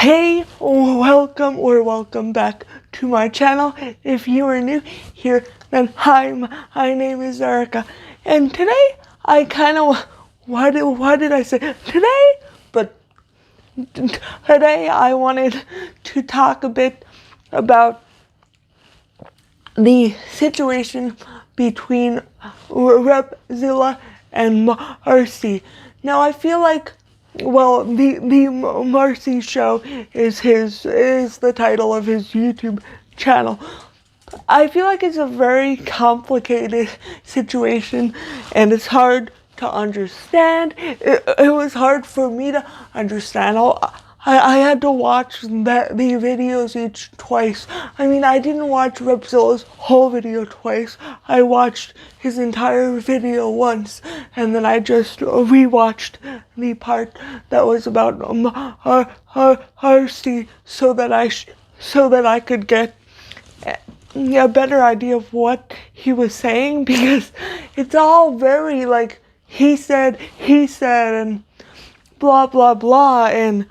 Hey, welcome back to my channel. If you are new here, then hi, my name is hEcK, and today I kind of, why did I say today? But today I wanted to talk a bit about the situation between Repzilla and Marsii. Now I feel like, well, the Marsii show is the title of his YouTube channel. I feel like it's a very complicated situation, and it's hard to understand. It was hard for me to understand. I had to watch the videos each twice. I mean, I didn't watch Repzilla's whole video twice. I watched his entire video once, and then I just rewatched the part that was about Marsii so that I could get a better idea of what he was saying, because it's all very like he said, and blah blah blah, and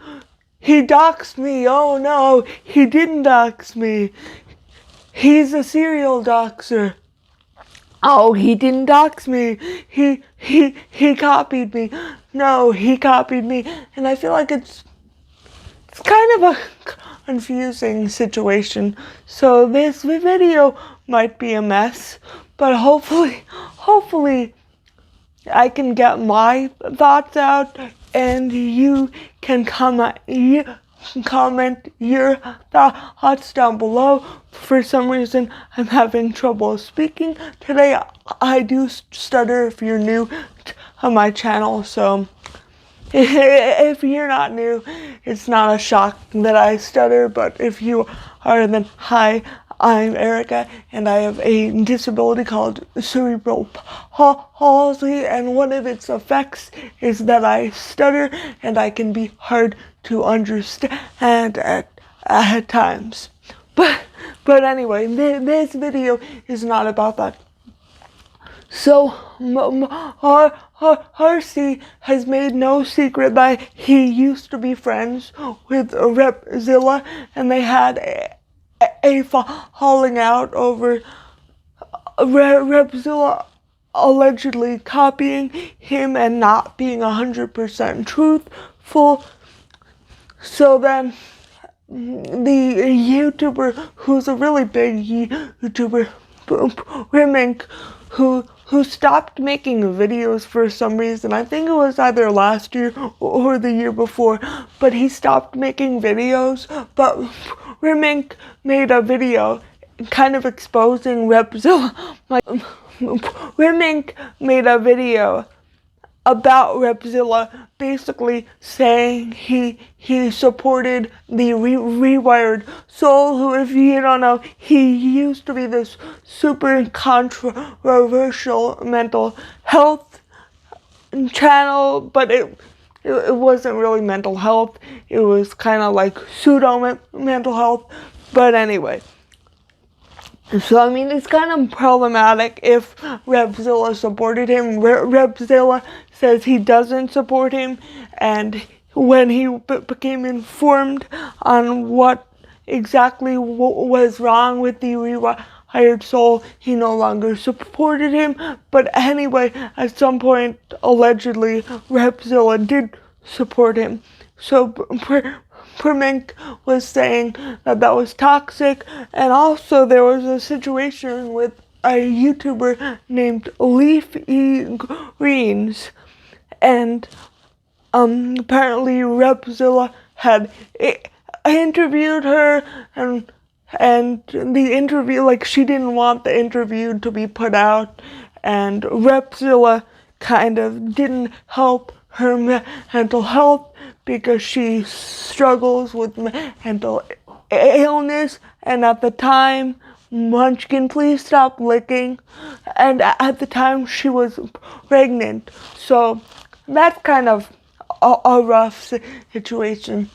he doxed me. Oh no, he didn't dox me. He's a serial doxer. Oh, he didn't dox me. He copied me. No, he copied me. And I feel like it's kind of a confusing situation. So this video might be a mess, but hopefully I can get my thoughts out, and you can comment your thoughts down below. For some reason, I'm having trouble speaking today. I do stutter if you're new to my channel, so if you're not new, it's not a shock that I stutter, but if you are, then hi, I'm hEcK, and I have a disability called cerebral palsy, and one of its effects is that I stutter and I can be hard to understand at times. But anyway, this video is not about that. So, Marsii has made no secret that he used to be friends with Repzilla, and they had a falling out over Repzilla allegedly copying him and not being 100% truthful. So then the YouTuber, who's a really big YouTuber, hEcK, who stopped making videos for some reason. I think it was either last year or the year before, but he stopped making videos. But hEcK made a video kind of exposing Repzilla. hEcK made a video about Repzilla, basically saying he supported the Rewired Soul, who, if you don't know, he used to be this super controversial mental health channel, but it wasn't really mental health. It was kind of like pseudo mental health. But anyway, so I mean, it's kind of problematic if Repzilla supported him. Repzilla says he doesn't support him, and when he became informed on what exactly was wrong with the Rewired Soul, he no longer supported him. But anyway, at some point, allegedly, Repzilla did support him. So hEcK was saying that was toxic, and also there was a situation with a YouTuber named Leafy Greens, and apparently Repzilla had interviewed her, and the interview, like, she didn't want the interview to be put out, and Repzilla kind of didn't help her mental health because she struggles with mental illness. And at the time, Munchkin, please stop licking, and at the time she was pregnant. So that's kind of a rough situation.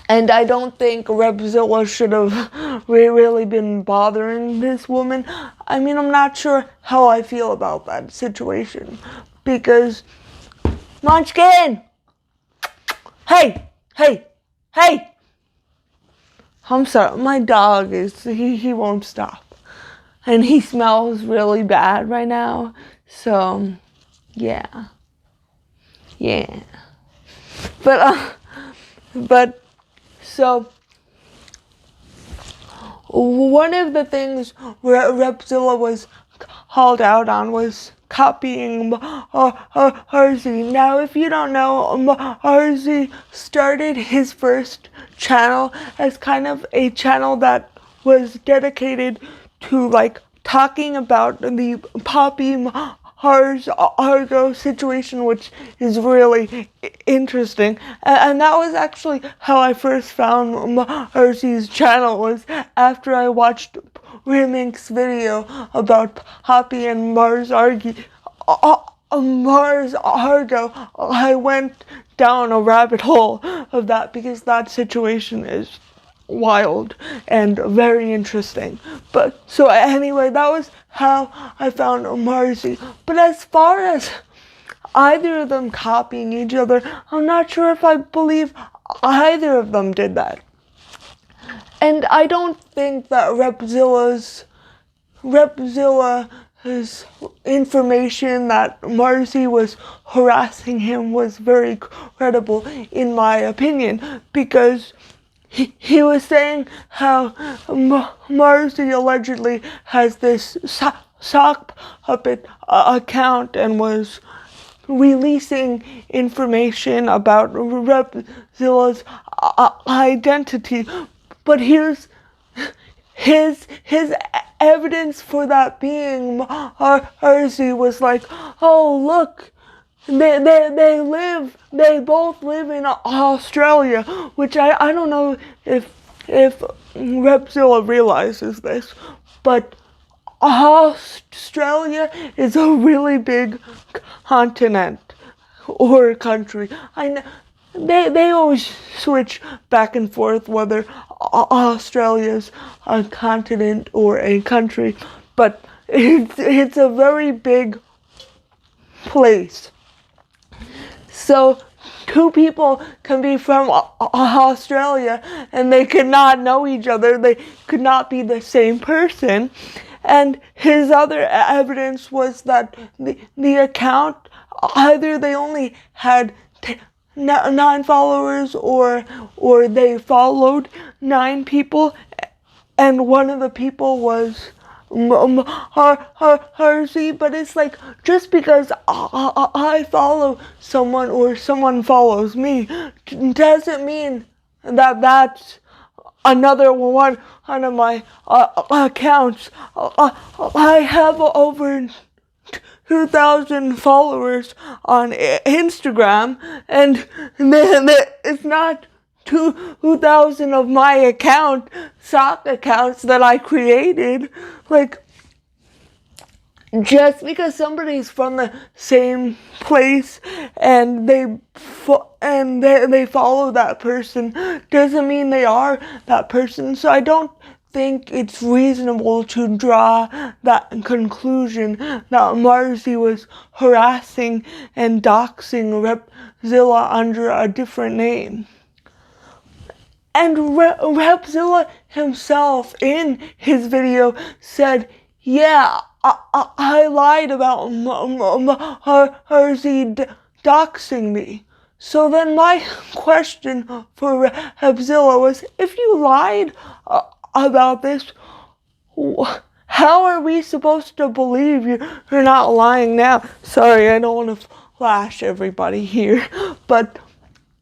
And I don't think Repzilla should have really been bothering this woman. I mean, I'm not sure how I feel about that situation, because Munchkin! Hey! Hey! I'm sorry, my dog he won't stop. And he smells really bad right now. So, yeah. Yeah. But, so, one of the things Repzilla was called out on was copying Marsii. Now, if you don't know, Marsii started his first channel as kind of a channel that was dedicated to like talking about the Poppy Argo situation, which is really interesting. And that was actually how I first found Marsii's channel, was after I watched Remink's video about Poppy and Mars Argo. I went down a rabbit hole of that because that situation is wild and very interesting. But so anyway, that was how I found Marsii. But as far as either of them copying each other, I'm not sure if I believe either of them did that. And I don't think that Repzilla's information that Marsii was harassing him was very credible, in my opinion, because he was saying how Marsii allegedly has this sock puppet account and was releasing information about Repzilla's identity. But here's his evidence for that being Marsii was like, oh look, they both live in Australia, which I don't know if Repzilla realizes this, but Australia is a really big continent or country. I know they always switch back and forth whether Australia's a continent or a country, but it's a very big place. So two people can be from Australia and they could not know each other. They could not be the same person. And his other evidence was that the account, either they only had 9 followers or they followed 9 people, and one of the people was Marsii. But it's like, just because I follow someone or someone follows me doesn't mean that that's another one of my accounts. I have over 2,000 followers on Instagram, and it's not 2,000 of my sock accounts that I created. Like, just because somebody's from the same place and they follow that person doesn't mean they are that person. So I don't think it's reasonable to draw that conclusion that Marsii was harassing and doxing Repzilla under a different name. And Repzilla himself in his video said, yeah, I lied about Marsii doxing me. So then my question for Repzilla was, if you lied about this, how are we supposed to believe you're not lying now? Sorry, I don't want to flash everybody here, but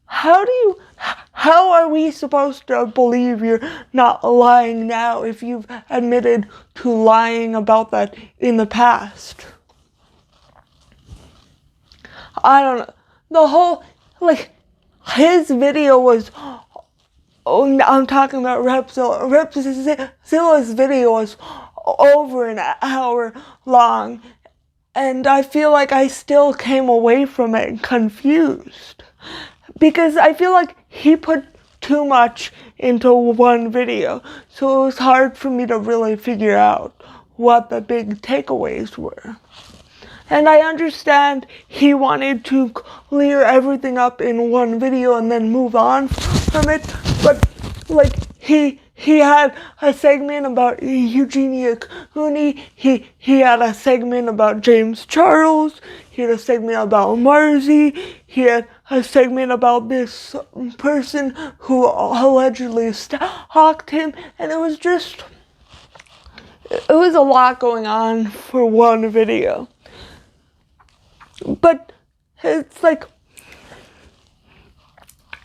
how are we supposed to believe you're not lying now if you've admitted to lying about that in the past? I don't know. The whole, his video was, I'm talking about Repzilla. Repzilla's video was over an hour long, and I feel like I still came away from it confused. Because I feel like he put too much into one video, so it was hard for me to really figure out what the big takeaways were. And I understand he wanted to clear everything up in one video and then move on from it, but like he had a segment about Eugenia Cooney, he had a segment about James Charles, he had a segment about Marsii, he had a segment about this person who allegedly stalked him, and it was a lot going on for one video. But it's like,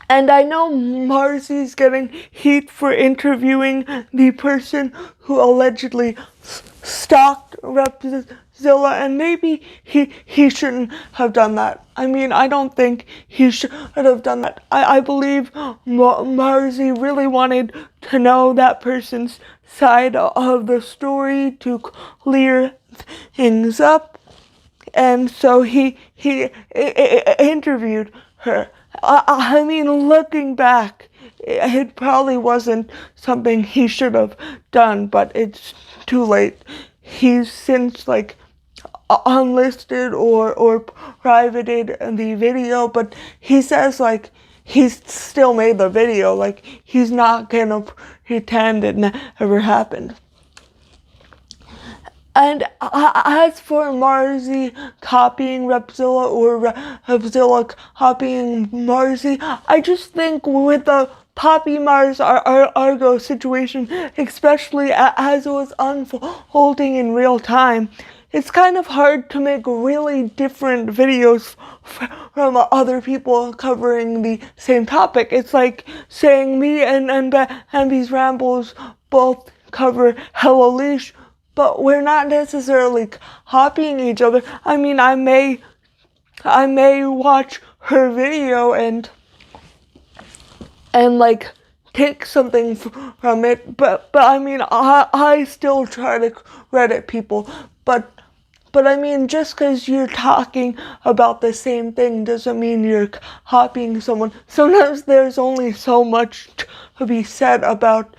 and I know Marsii's getting heat for interviewing the person who allegedly stalked Repzilla, and maybe he shouldn't have done that. I mean, I don't think he should have done that. I believe Marsii really wanted to know that person's side of the story to clear things up. And so he interviewed her. I mean, looking back, it probably wasn't something he should have done, but it's too late. He's since like unlisted or privated the video, but he says like he's still made the video, like he's not gonna pretend it never happened. And as for Marsii copying Repzilla or Repzilla copying Marsii, I just think with the Poppy Mars Argo situation, especially as it was unfolding in real time, it's kind of hard to make really different videos from other people covering the same topic. It's like saying me and Bambi's Rambles both cover Hello Leash, but we're not necessarily copying each other. I mean, I may watch her video and like take something from it, but I mean, I still try to credit people, but I mean, just because you're talking about the same thing doesn't mean you're copying someone. Sometimes there's only so much to be said about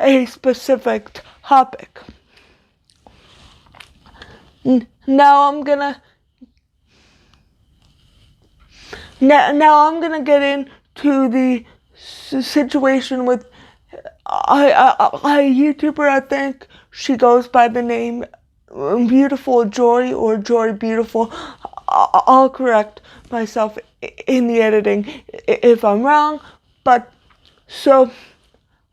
a specific topic. Now I'm gonna get into the situation with a YouTuber. I think she goes by the name Beautiful Joy or Joy Beautiful. I'll correct myself in the editing if I'm wrong, but so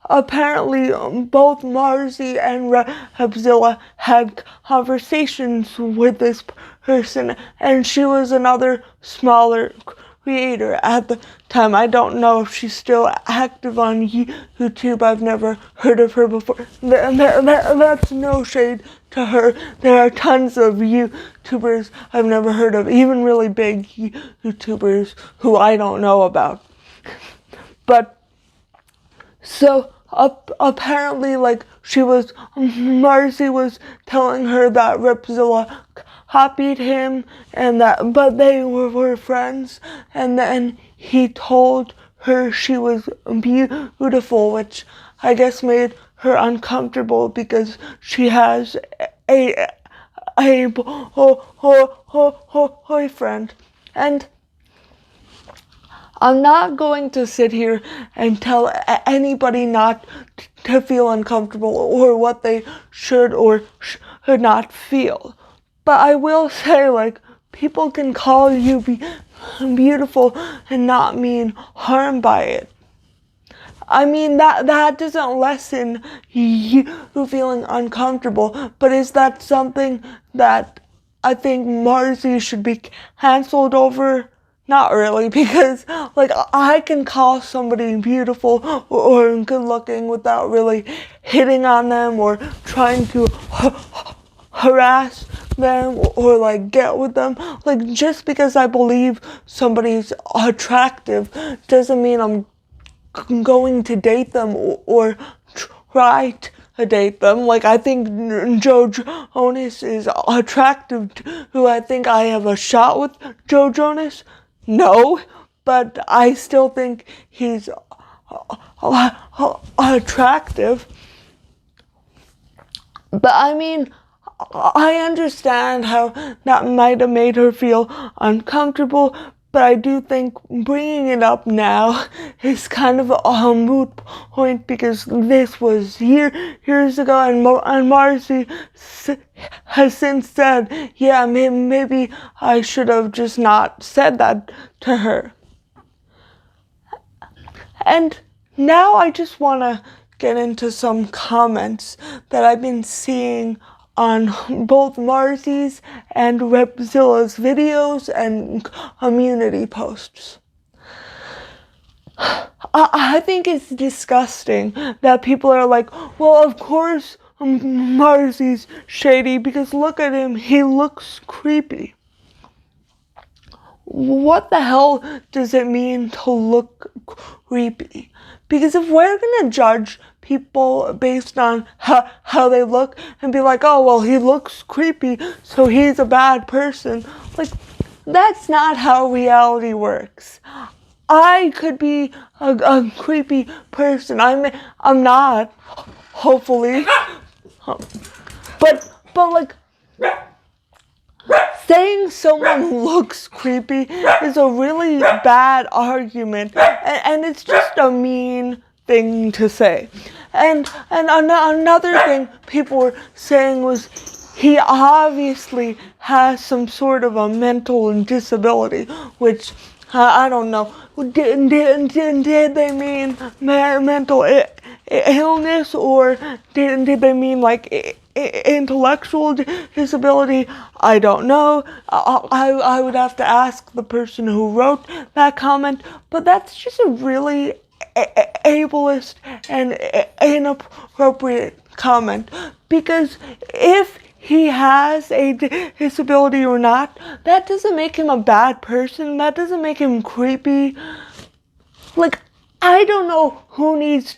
apparently both Marsii and Repzilla had conversations with this person, and she was another smaller creator at the time. I don't know if she's still active on YouTube. I've never heard of her before. That's no shade to her. There are tons of YouTubers I've never heard of, even really big YouTubers who I don't know about. But so apparently, like, Marsii was telling her that Repzilla copied him, and but they were friends, and then he told her she was beautiful, which I guess made her uncomfortable because she has a boyfriend. And I'm not going to sit here and tell anybody not to feel uncomfortable or what they should or should not feel. But I will say, like, people can call you beautiful and not mean harm by it. I mean, that doesn't lessen you feeling uncomfortable, but is that something that I think Marsii should be canceled over? Not really, because, like, I can call somebody beautiful or good looking without really hitting on them or trying to harass them or, like, get with them. Like, just because I believe somebody's attractive doesn't mean I'm going to date them or try to date them. Like, I think Joe Jonas is attractive. Do I think I have a shot with Joe Jonas? No, but I still think he's attractive. But I mean, I understand how that might have made her feel uncomfortable, but I do think bringing it up now is kind of a moot point because this was years ago, and Marsii has since said, yeah, maybe I should have just not said that to her. And now I just want to get into some comments that I've been seeing on both Marsii's and Repzilla's videos and community posts. I think it's disgusting that people are like, well, of course Marsii's shady because look at him, he looks creepy. What the hell does it mean to look creepy? Because if we're gonna judge people based on how they look and be like, oh, well, he looks creepy, so he's a bad person, like, that's not how reality works. I could be a creepy person. I'm not, hopefully. But like, saying someone looks creepy is a really bad argument, and it's just a mean thing to say. And another thing people were saying was he obviously has some sort of a mental disability, which I don't know. Did they mean mental illness, or did they mean like intellectual disability? I don't know. I would have to ask the person who wrote that comment, but that's just a really ableist and inappropriate comment, because if he has a disability or not, that doesn't make him a bad person. That doesn't make him creepy. Like, I don't know who needs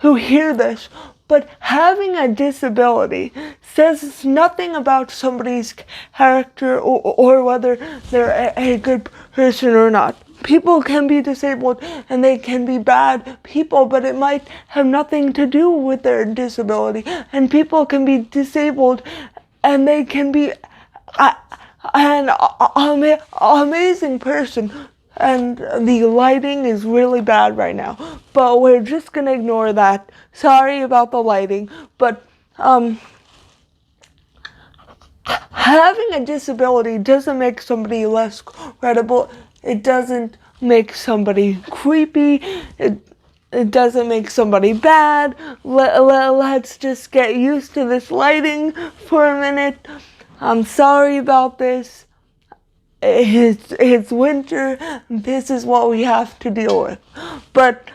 to hear this, but having a disability says nothing about somebody's character or whether they're a good person or not. People can be disabled and they can be bad people, but it might have nothing to do with their disability. And people can be disabled and they can be an amazing person. And the lighting is really bad right now, but we're just gonna ignore that. Sorry about the lighting, but having a disability doesn't make somebody less credible. It doesn't make somebody creepy. It doesn't make somebody bad. Let's just get used to this lighting for a minute. I'm sorry about this. It's winter. This is what we have to deal with. But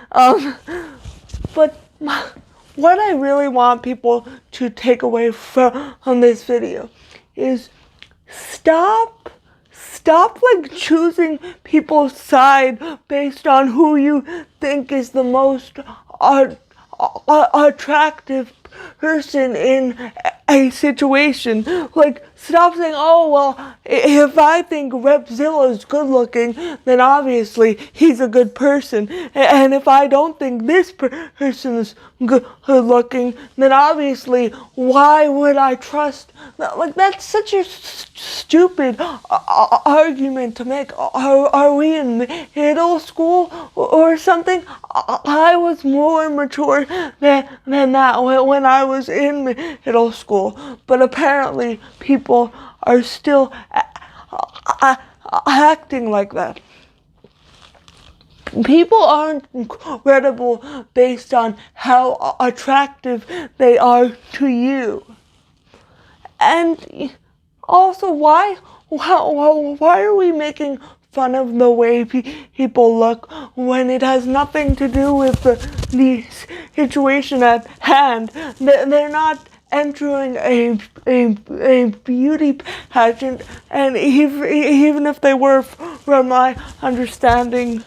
what I really want people to take away from this video is stop like choosing people's side based on who you think is the most attractive person in a situation. Like, stop saying, oh, well, if I think Repzilla is good looking, then obviously he's a good person. And if I don't think this person is good looking, then obviously why would I trust? Like, that's such a stupid argument to make. Are we in middle school or something? I was more mature than that when I was in middle school, but apparently people are still acting like that. People aren't credible based on how attractive they are to you. And also, why are we making fun of the way people look when it has nothing to do with the situation at hand? They're not entering a beauty pageant, and even if they were, from my understanding,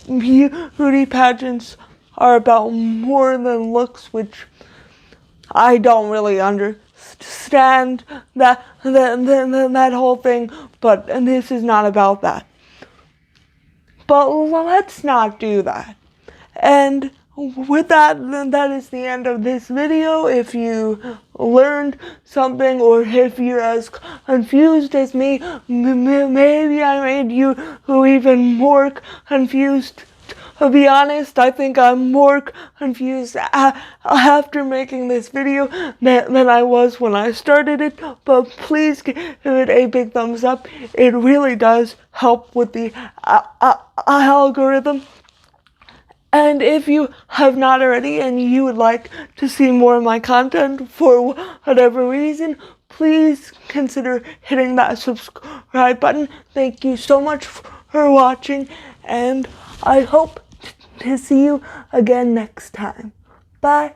beauty pageants are about more than looks, which I don't really understand that whole thing, but this is not about that. But let's not do that. And with that, then that is the end of this video. If you learned something, or if you're as confused as me, maybe I made you even more confused. To be honest, I think I'm more confused after making this video than I was when I started it, but please give it a big thumbs up. It really does help with the algorithm. And if you have not already and you would like to see more of my content for whatever reason, please consider hitting that subscribe button. Thank you so much for watching, and I hope to see you again next time. Bye.